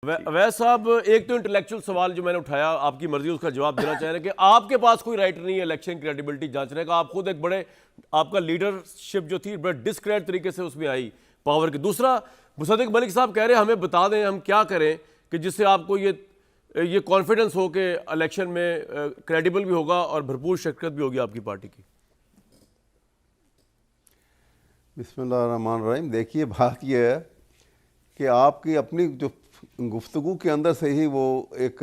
अवैध साहब, एक तो इंटेलेक्चुअल सवाल जो मैंने उठाया, आपकी मर्जी उसका जवाब देना चाह रहे हैं कि आपके पास कोई राइट नहीं है इलेक्शन क्रेडिबिलिटी जांचने का। आप खुद एक बड़े, आपका लीडरशिप जो थी बड़े डिस्क्रेडिट तरीके से उसमें आई पावर की। दूसरा, मुसद्दिक मलिक साहब कह रहे हैं हमें बता दें हम क्या करें कि जिससे आपको ये कॉन्फिडेंस हो कि इलेक्शन में क्रेडिबल भी होगा और भरपूर शिरकत भी होगी आपकी पार्टी की। बिस्मिल्लाहिर्रहमानिर्रहीम। देखिए, बात यह है कि आपकी अपनी जो गुफ्तगू के अंदर से ही वो एक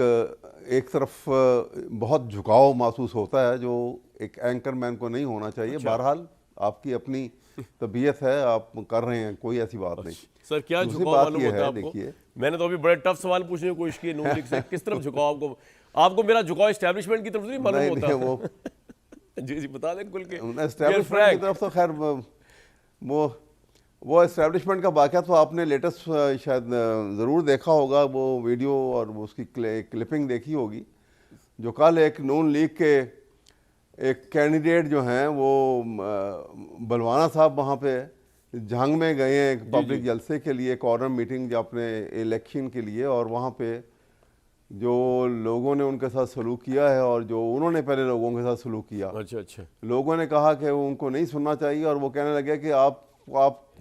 तरफ बहुत झुकाव महसूस होता है जो एक एंकर मैन को नहीं होना चाहिए। अच्छा। बहरहाल आपकी अपनी तबीयत है, आप कर रहे हैं, कोई ऐसी बात नहीं। सर, क्या दूसरी झुकाव बात मालूम यह होता है है, आपको? देखिए, मैंने तो अभी बड़े टफ सवाल पूछने की कोशिश की नून लीग से। किस तरफ झुकाव आपको मेरा झुकाव एस्टैब्लिशमेंट की तरफ नहीं मालूम होता? नहीं, वो जी जी, बता दें खुल के। एस्टैब्लिशमेंट की तरफ तो खैर वो एस्टैब्लिशमेंट का वाक़या तो आपने लेटेस्ट शायद ज़रूर देखा होगा, वो वीडियो और उसकी क्लिपिंग देखी होगी, जो कल एक नून लीग के एक कैंडिडेट जो हैं वो बलवाना साहब वहाँ पे जंग में गए हैं एक पब्लिक जलसे के लिए, कॉर्नर मीटिंग जो अपने इलेक्शन के लिए, और वहाँ पे जो लोगों ने उनके साथ सलूक किया है और जो उन्होंने पहले लोगों के साथ सलूक किया, अच्छा, लोगों ने कहा कि उनको नहीं सुनना चाहिए और वो कहने लगे कि आप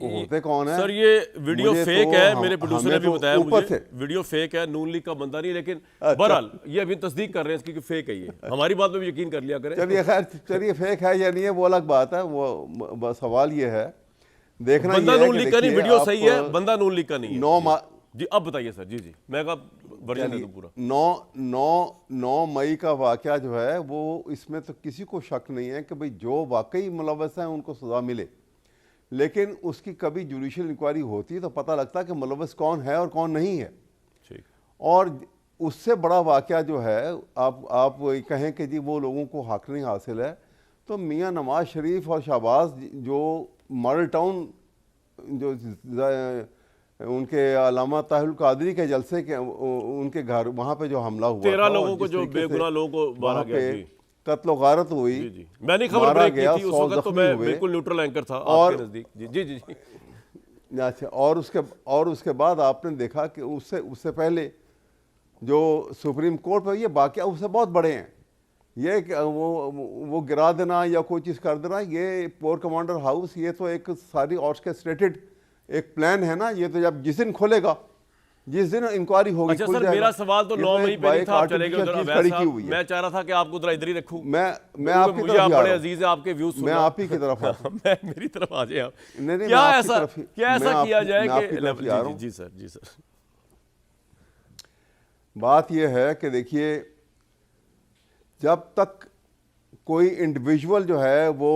होते कौन है। सर, ये वीडियो फेक तो है, मेरे प्रोड्यूसर ने भी बताया ऊपर मुझे वीडियो फेक है, नून लीग का बंदा नहीं। लेकिन बहरहाल ये अभी तस्दीक कर रहे हैं इसकी कि फेक है। ये हमारी बात पे भी यकीन कर लिया करें। चलिए खैर, चलिए फेक है या नहीं है वो अलग बात है। वो सवाल ये है, देखना बंदा ये है नून कि लीग का नहीं, देखिए, वीडियो आप सही है, बंदा नून लीग का नहीं है। जी, अब बताइए सर। जी जी, मैं का वर्जन दे दूं पूरा। 9 मई का वाकया जो है वो, इसमें तो किसी को शक नहीं है कि भाई जो वाकई मुलव्वस हैं उनको सजा मिले, लेकिन उसकी कभी जुडिशल इंक्वायरी होती है तो पता लगता है कि मुलव्वस कौन है और कौन नहीं है। ठीक। और उससे बड़ा वाकया जो है, आप कहें कि जी वो लोगों को हक नहीं हासिल है, तो मियाँ नवाज शरीफ और शहबाज जो मॉडल टाउन जो उनके अल्लामा ताहिरुल कादरी के जलसे के उनके घर वहाँ पे जो हमला हुआ, 13 लोगों को, जो बेगुनाह लोगों को मारा गया, जी, कत्ल गारत हुई। जी जी, मैंने खबर ब्रेक की थी उस वक्त, तो मैं बिल्कुल न्यूट्रल एंकर था और आपके नजदीक। जी जी जी। अच्छा, और उसके बाद आपने देखा कि उससे पहले जो सुप्रीम कोर्ट पर ये वाकया उससे बहुत बड़े हैं। ये वो गिरा देना या कोई चीज़ कर देना, ये पोर कमांडर हाउस, ये तो एक सारी ऑर्केस्ट्रेटेड एक प्लान है ना। ये तो जब जिस दिन खोलेगा, जिस दिन इंक्वायरी होगी। अच्छा सर, मेरा सवाल तो 9 मई पे नहीं था, आप चले गए उधर। अवैध साहब, मैं चाह रहा था कि आपको उधर इधर ही रखूं। मैं आपकी मुझे आप बड़े अजीज हैं, आपके व्यूज सुनना। मैं आप ही की तरफ आ मैं मेरी तरफ आ जाए आप। नहीं, क्या ऐसा किया जाए कि जी सर, जी सर। बात यह है कि देखिए, जब तक कोई इंडिविजुअल जो है वो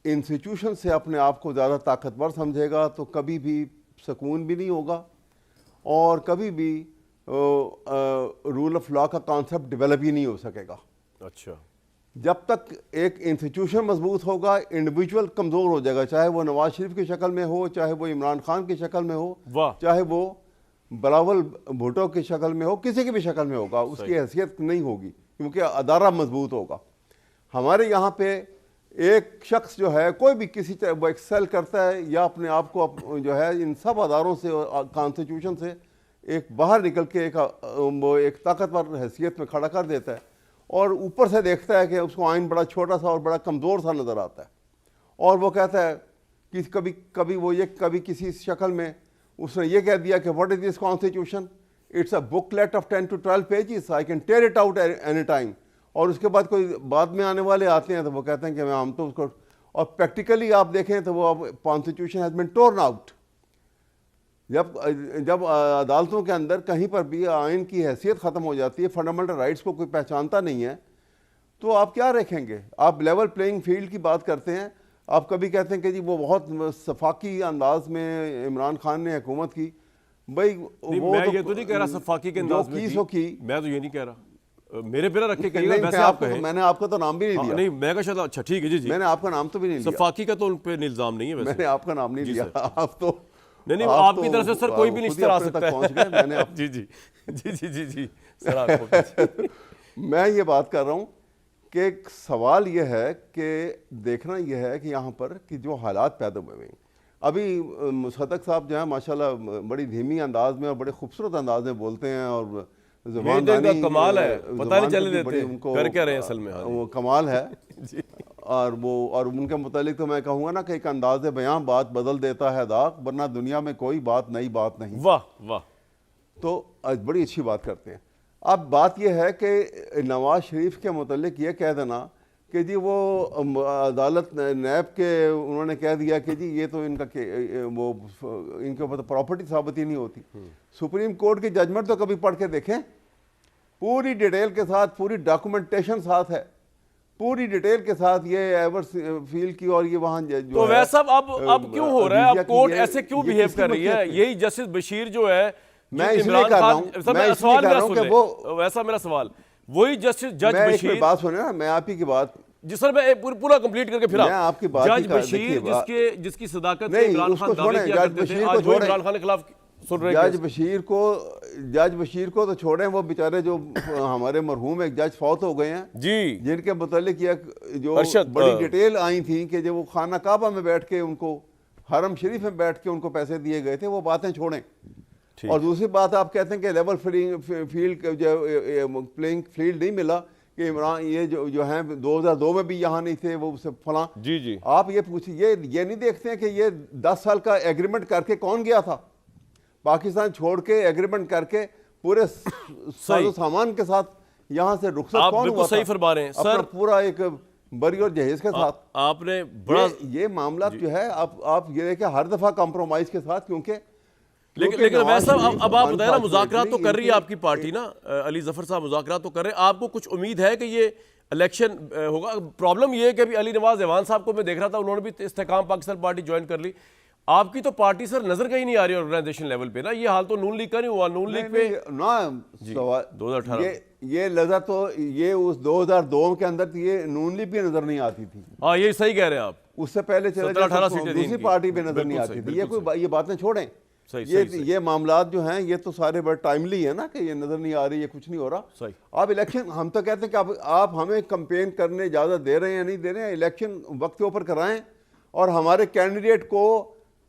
इंस्टीट्यूशन से अपने आप को ज़्यादा ताकतवर समझेगा तो कभी भी सुकून भी नहीं होगा और कभी भी रूल ऑफ लॉ का कॉन्सेप्ट डेवलप ही नहीं हो सकेगा। अच्छा, जब तक एक इंस्टीट्यूशन मजबूत होगा, इंडिविजुअल कमज़ोर हो जाएगा, चाहे वो नवाज शरीफ की शक्ल में हो, चाहे वो इमरान खान की शक्ल में हो, चाहे वो बिलावल भुट्टो की शक्ल में हो, किसी की भी शक्ल में होगा, उसकी हैसियत नहीं होगी क्योंकि अदारा मजबूत होगा। हमारे यहाँ पे एक शख्स जो है, कोई भी किसी वो एक्सेल करता है या अपने आप को जो है इन सब अदारों से, कॉन्स्टिट्यूशन से एक बाहर निकल के एक ताकतवर हैसियत में खड़ा कर देता है और ऊपर से देखता है कि उसको आइन बड़ा छोटा सा और बड़ा कमज़ोर सा नज़र आता है और वो कहता है कि कभी किसी शक्ल में उसने ये कह दिया कि what is this constitution, it's a booklet of 10 to 12 pages, I can tear it out any time. और उसके बाद कोई बाद में आने वाले आते हैं तो वो कहते हैं कि हम तो उसको, और प्रैक्टिकली आप देखें तो वो अब constitution has been torn out. जब अदालतों के अंदर कहीं पर भी आइन की हैसियत ख़त्म हो जाती है, फंडामेंटल राइट्स को कोई पहचानता नहीं है, तो आप क्या रखेंगे? आप लेवल प्लेइंग फील्ड की बात करते हैं, आप कभी कहते हैं कि जी वो बहुत सफाकी अंदाज में इमरान खान ने हुकूमत की। भाई वो मैं ये तो नहीं कह रहा सफाकी के अंदाज में की, मैं तो ये नहीं कह रहा, मेरे पे रखे कहिएगा। वैसे आप मैंने आपका तो नाम भी नहीं लिया। नहीं, मैं का शायद, अच्छा ठीक है जी जी, मैंने आपका नाम तो भी नहीं लिया। सफाकी का तो उन पे इल्जाम नहीं है, वैसे मैंने आपका नाम नहीं लिया। आप तो नहीं, आपकी तरफ से सर कोई भी नहीं आ सकता है। मैंने जी जी जी जी जी जी सर, मैं ये बात कर रहा हूँ कि सवाल यह है कि देखना यह है कि यहाँ पर कि जो हालात पैदा हुए हैं, अभी मुसद्दक साहब जो है माशाल्लाह बड़ी धीमी अंदाज में और बड़े खूबसूरत अंदाज में बोलते हैं और का कमाल है, पता नहीं चलने देते उनको कर क्या रहे हैं असल में। वो कमाल है और उनके मुतालिक तो मैं कहूँगा ना कि एक अंदाज बयां बात बदल देता है दाग, वरना दुनिया में कोई बात नई बात नहीं। वाह वाह। तो आज बड़ी अच्छी बात करते हैं। अब बात यह है कि नवाज शरीफ के मुतालिक ये कह देना कि जी वो अदालत नैब के उन्होंने कह दिया कि जी ये तो इनका वो इनके ऊपर तो प्रॉपर्टी साबित ही नहीं होती। सुप्रीम कोर्ट की जजमेंट तो कभी पढ़ के देखें, पूरी डिटेल के साथ, पूरी डॉक्यूमेंटेशन साथ है, पूरी डिटेल के साथ ये एवर्स फील की और ये वहाँ जो तो वैसा अब क्यों हो रहा है, अब कोर्ट ऐसे क्यों बिहेव कर रही है? यही जस्टिस बशीर जो है, मैं इसलिए कर रहा हूँ, सवाल मेरा सुन ले, वैसा मेरा सवाल वही जस्टिस जज बशीर, बात सुने ना, मैं आप ही की बात जी सर मैं पूरा कंप्लीट करके फिर आपकी बात जज बशीर जिसकी सदाकत नहीं, इमरान खान दावे किया करते थे, आज वो इमरान खान के खिलाफ सुन रहे हैं। जज बशीर को तो छोड़ें, वो बेचारे जो हमारे मरहूम एक जज फौत हो गए हैं जी, जिनके मुतालिक जो बड़ी डिटेल आई थी कि जब वो खाना काबा में बैठ के उनको हरम शरीफ में बैठ के उनको पैसे दिए गए थे, वो बातें छोड़ें। और दूसरी बात आप कहते हैं कि लेवल फील्ड जो प्लेइंग फील्ड नहीं मिला कि इमरान ये जो हैं 2002 में भी यहाँ नहीं थे, वो फलां जी आप ये पूछिए, ये नहीं देखते हैं कि ये 10 साल का एग्रीमेंट करके कौन गया था पाकिस्तान छोड़ के, एग्रीमेंट करके पूरे सामान के साथ यहाँ से रुखसत कौन हुआ? सही फरमा रहे हैं सर, पूरा एक बरी और जहेज के साथ आपने बड़ा ये मामला जो है आप ये देखें हर दफा कॉम्प्रोमाइज के साथ, क्योंकि लेकिन वैसा अब आप बताए ना, मुज़ाकरात तो कर रही है आपकी पार्टी ना, अली जफर साहब मुज़ाकरात तो कर रहे हैं, आपको कुछ उम्मीद है कि ये इलेक्शन होगा? प्रॉब्लम ये है कि अभी अली नवाज ऐवान साहब को मैं देख रहा था, उन्होंने भी इस्तेकाम पाकिस्तान पार्टी ज्वाइन कर ली। आपकी तो पार्टी सर नजर कहीं नहीं आ रही ऑर्गेनाइजेशन लेवल पे ना, ये हाल तो नून लीग का नहीं हुआ, नून लीग पे ना 2018 ये नजर तो ये उस 2002 के अंदर ये नून लीग भी नजर नहीं आती थी। हाँ ये सही कह रहे हैं आप, उससे पहले चले दूसरी पार्टी पे नजर नहीं आती थी। ये बातें छोड़ें, ये मामलात जो हैं ये तो सारे बड़े टाइमली है ना कि ये नजर नहीं आ रही, ये कुछ नहीं हो रहा। अब इलेक्शन हम तो कहते हैं कि आप हमें कंपेन करने इजाजत दे रहे हैं या नहीं दे रहे हैं, इलेक्शन वक्त के ऊपर कराएं और हमारे कैंडिडेट को,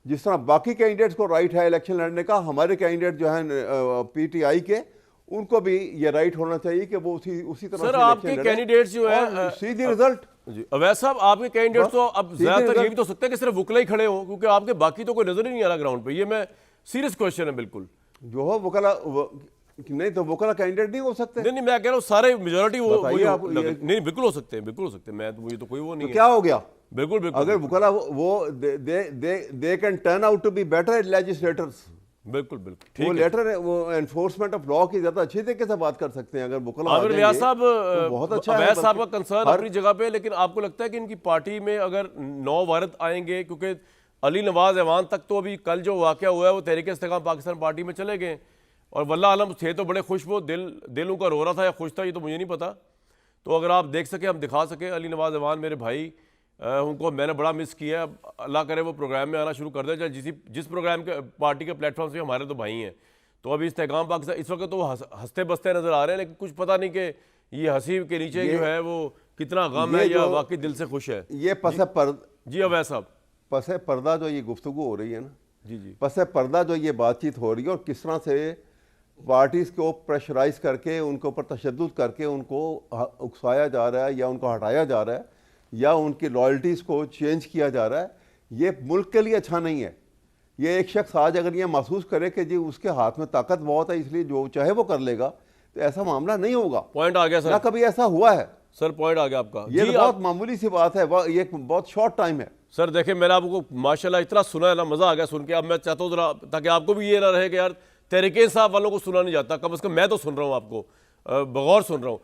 जिस तरह बाकी कैंडिडेट्स को राइट है इलेक्शन लड़ने का, हमारे कैंडिडेट जो है पीटीआई के, उनको भी ये राइट होना चाहिए कि वो उसी तरह सर आपके कैंडिडेट्स जो है सीधी रिजल्ट जी। अवैध साहब आपके कैंडिडेट तो अब ज्यादातर ये भी तो सकता है कि सिर्फ वकला ही खड़े हो, क्योंकि आपके बाकी तो कोई नजर ही नहीं आ रहा ग्राउंड पे। ये मैं सीरियस क्वेश्चन है बिल्कुल, जो हो वकला नहीं तो वकला कैंडिडेट नहीं हो सकते। नहीं मैं कह रहा हूँ सारे मेजोरिटी वो नहीं, बिल्कुल हो सकते हैं, बिल्कुल हो सकते हैं, मैं तो मुझे तो कोई वो नहीं है। क्या हो गया? बिल्कुल अगर वकला वो they can turn out to be better legislators, बिल्कुल बिल्कुल वो लेटर है, वो एनफोर्समेंट ऑफ लॉ की ज्यादा अच्छी तरीके से बात कर सकते हैं। अगर वकला व्यास साहब बहुत अच्छा व्यास साहब का कंसर्न अपनी जगह पे, लेकिन आपको लगता है कि इनकी पार्टी में अगर 9 वारद आएंगे, क्योंकि अली नवाज ऐवान तक तो अभी कल जो वाकया हुआ है वो तहरीक इस्तेकाम पाकिस्तान पार्टी में चले गए, और वल्लाह आलम थे तो बड़े खुश, वो दिल उनका रो रहा था या खुश था ये तो मुझे नहीं पता। तो अगर आप देख सके, हम दिखा सके अली नवाज ऐवान मेरे भाई, उनको मैंने बड़ा मिस किया, अल्लाह करे वो प्रोग्राम में आना शुरू कर दे, चाहे जिस प्रोग्राम के पार्टी के प्लेटफॉर्म से, हमारे तो भाई हैं। तो अभी इस्तेकाम पाकिस्तान इस वक्त तो वो हंसते बसते नजर आ रहे हैं, लेकिन कुछ पता नहीं कि ये हंसी के नीचे जो है वो कितना गम है या वाकई दिल से खुश है। ये जी अवैध साहब, पसे पर्दा जो ये गुफ्तगू हो रही है ना, जी पसे पर्दा जो ये बातचीत हो रही है, और किस तरह से पार्टीज को प्रेशराइज करके उनके ऊपर तशद्दुद करके उनको उकसाया जा रहा है या उनको हटाया जा रहा है या उनकी लॉयल्टीज़ को चेंज किया जा रहा है, ये मुल्क के लिए अच्छा नहीं है। ये एक शख्स आज अगर ये महसूस करे कि जी उसके हाथ में ताकत बहुत है इसलिए जो चाहे वो कर लेगा, तो ऐसा मामला नहीं होगा। पॉइंट आ गया सर, ना कभी ऐसा हुआ है सर, पॉइंट आ गया आपका। ये तो बहुत मामूली सी बात है, ये बहुत शॉर्ट टाइम है। सर देखें, मैंने आपको माशाल्लाह इतना सुना है ना, मज़ा आ गया सुन के। अब मैं चाहता हूँ जरा, ताकि आपको भी ये ना रहे कि यार तहरीक इंसाफ वालों को सुना नहीं जाता, कम से कम मैं तो सुन रहा हूँ, आपको बगौर सुन रहा हूँ।